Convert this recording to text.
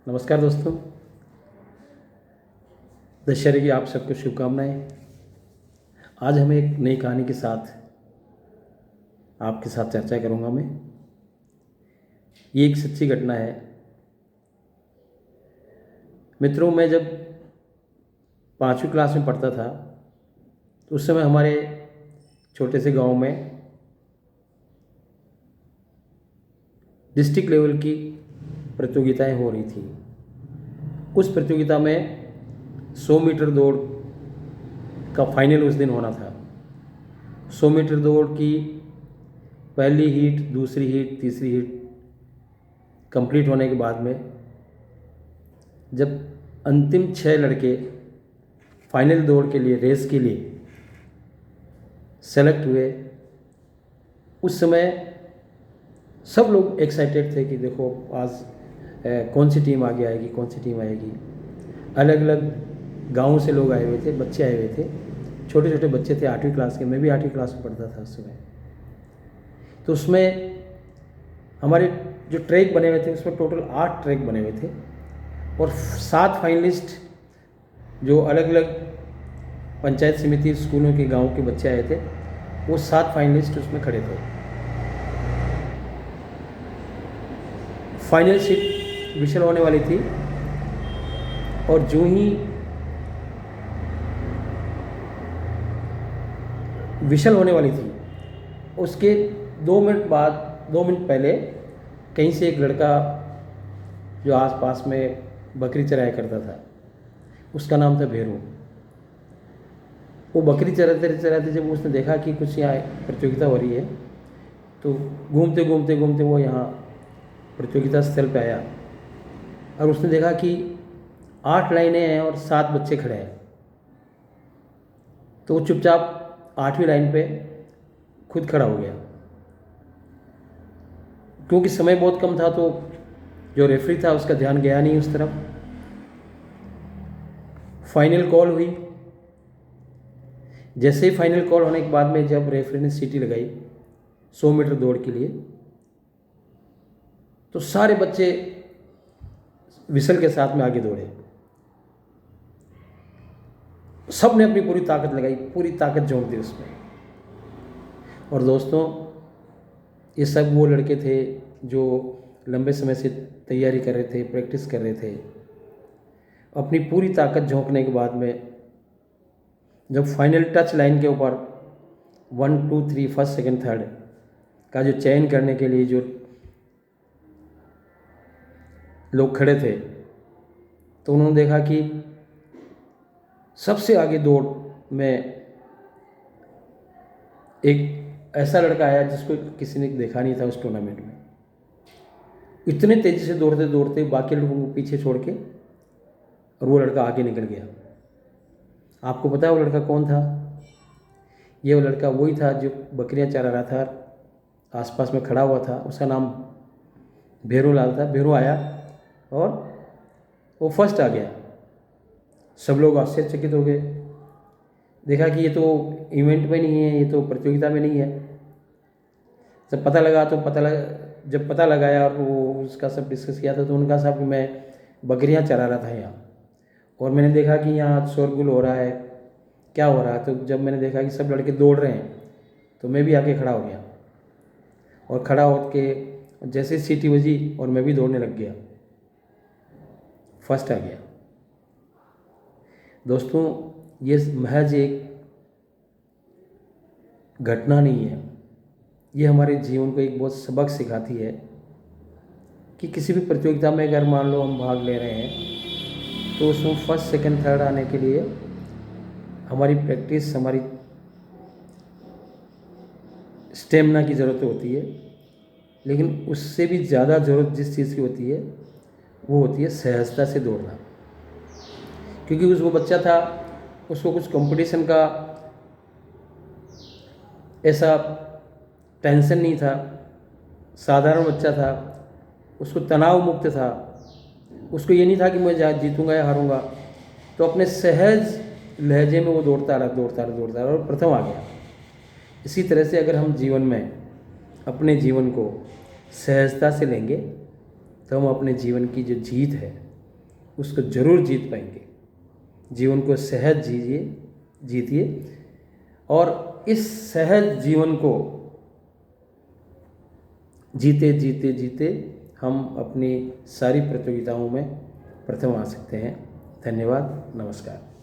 नमस्कार दोस्तों, दशहरे की आप सबको शुभकामनाएं। आज हम एक नई कहानी के साथ आपके साथ चर्चा करूंगा मैं। ये एक सच्ची घटना है। मित्रों, मैं जब 5वीं क्लास में पढ़ता था तो उस समय हमारे छोटे से गांव में डिस्ट्रिक्ट लेवल की प्रतियोगिताएं हो रही थी। उस प्रतियोगिता में 100 मीटर दौड़ का फाइनल उस दिन होना था। 100 मीटर दौड़ की पहली हीट, दूसरी हीट, तीसरी हीट कंप्लीट होने के बाद में जब अंतिम 6 लड़के फाइनल दौड़ के लिए, रेस के लिए सेलेक्ट हुए, उस समय सब लोग एक्साइटेड थे कि देखो आज कौन सी टीम आगे आएगी, कौन सी टीम आएगी। अलग अलग गाँव से लोग आए हुए थे, बच्चे आए हुए थे, छोटे छोटे बच्चे थे 8वीं क्लास के। मैं भी 8वीं क्लास में पढ़ता था उस समय। तो उसमें हमारे जो ट्रैक बने हुए थे उसमें टोटल 8 ट्रैक बने हुए थे और 7 फाइनलिस्ट जो अलग अलग पंचायत समिति स्कूलों के गाँव के बच्चे आए थे, वो 7 फाइनलिस्ट उसमें खड़े थे। फाइनल सीट विशल होने वाली थी और जो ही विशल होने वाली थी उसके 2 मिनट बाद, 2 मिनट पहले कहीं से एक लड़का जो आसपास में बकरी चराया करता था, उसका नाम था भेरू। वो बकरी चराते चराते जब उसने देखा कि कुछ यहाँ प्रतियोगिता हो रही है तो घूमते घूमते घूमते वो यहाँ प्रतियोगिता स्थल पे आया और उसने देखा कि 8 लाइनें हैं और 7 बच्चे खड़े हैं। तो वो चुपचाप 8वीं लाइन पे खुद खड़ा हो गया। क्योंकि समय बहुत कम था तो जो रेफरी था उसका ध्यान गया नहीं उस तरफ। फाइनल कॉल हुई। जैसे ही फाइनल कॉल होने के बाद में जब रेफरी ने सीटी लगाई 100 मीटर दौड़ के लिए, तो सारे बच्चे विसल के साथ में आगे दौड़े। सब ने अपनी पूरी ताकत लगाई, पूरी ताकत झोंक दी उसमें। और दोस्तों, ये सब वो लड़के थे जो लंबे समय से तैयारी कर रहे थे, प्रैक्टिस कर रहे थे। अपनी पूरी ताकत झोंकने के बाद में जब फाइनल टच लाइन के ऊपर 1 2 3 फर्स्ट सेकंड थर्ड का जो चयन करने के लिए जो लोग खड़े थे, तो उन्होंने देखा कि सबसे आगे दौड़ में एक ऐसा लड़का आया जिसको किसी ने देखा नहीं था उस टूर्नामेंट में। इतने तेज़ी से दौड़ते दौड़ते बाकी लोगों को पीछे छोड़ के और वो लड़का आगे निकल गया। आपको पता है वो लड़का कौन था? ये वो लड़का वही था जो बकरियां चरा रहा था, आसपास में खड़ा हुआ था। उसका नाम भेरू लाल था। भेरू आया और वो फर्स्ट आ गया। सब लोग आश्चर्यचकित हो गए। देखा कि ये तो इवेंट में नहीं है, ये तो प्रतियोगिता में नहीं है। जब पता लगा तो जब पता लगाया और वो उसका सब डिस्कस किया था तो उनका साहब मैं बकरियां चरा रहा था यहाँ और मैंने देखा कि यहाँ शोरगुल हो रहा है, क्या हो रहा है। तो जब मैंने देखा कि सब लड़के दौड़ रहे हैं तो मैं भी आके खड़ा हो गया और खड़ा होकर जैसे सीटी बजी और मैं भी दौड़ने लग गया, फर्स्ट आ गया। दोस्तों, ये महज एक घटना नहीं है, ये हमारे जीवन को एक बहुत सबक सिखाती है कि किसी भी प्रतियोगिता में अगर मान लो हम भाग ले रहे हैं तो उसमें फर्स्ट सेकंड थर्ड आने के लिए हमारी प्रैक्टिस, हमारी स्टेमिना की ज़रूरत होती है। लेकिन उससे भी ज़्यादा ज़रूरत जिस चीज़ की होती है वो होती है सहजता से दौड़ना। क्योंकि वो बच्चा था, उसको कुछ कंपटीशन का ऐसा टेंशन नहीं था, साधारण बच्चा था, उसको तनाव मुक्त था। उसको ये नहीं था कि मैं जीतूंगा या हारूंगा। तो अपने सहज लहजे में वो दौड़ता रहा और प्रथम आ गया। इसी तरह से अगर हम जीवन में अपने जीवन को सहजता से लेंगे तो हम अपने जीवन की जो जीत है उसको ज़रूर जीत पाएंगे। जीवन को सहज जीतिए और इस सहज जीवन को जीते जीते जीते हम अपनी सारी प्रतियोगिताओं में प्रथम आ सकते हैं। धन्यवाद, नमस्कार।